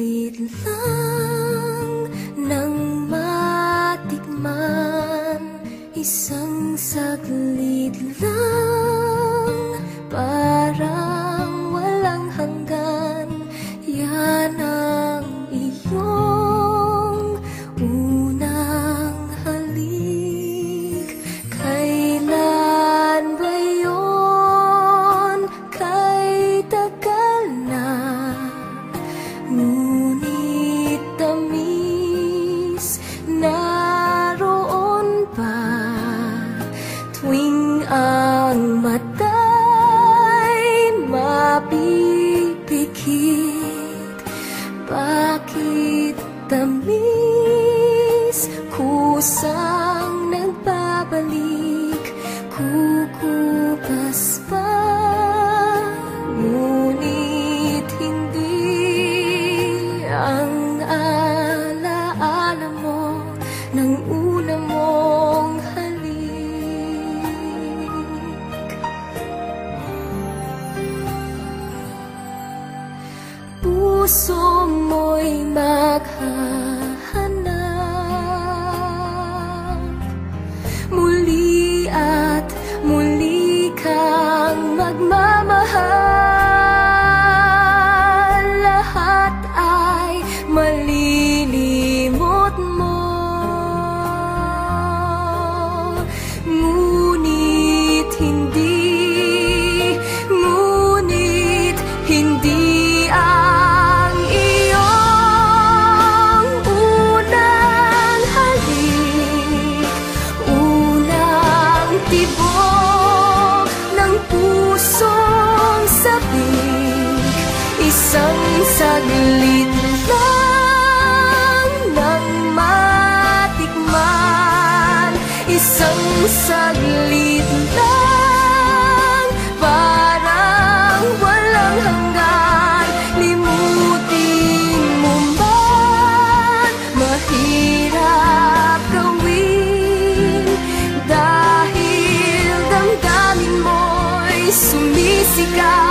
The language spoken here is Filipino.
saglit lang nang matikman, isang saglit lang, parang walang hanggan. Yan ang iyong unang halik. Kailan ba yun? Kay tagal na, ngunit tamis naroon pa tuwing ang mata'y mapipikit. Bakit tamis kusang nagbabalik, kukupas pa, ngunit hindi ang alaala mo ng una mong halik. Puso mo'y maghahanap muli at muli kang magmamahal. Lahat ay malilimot mo, ngunit hindi ang iyong unang halik, unang tibok ng pusong sabik. Isang saglit lang nang matikman, isang saglit lang, parang walang hanggan. Limutin mo man, mahirap gawin, dahil damdamin mo'y sumisigaw.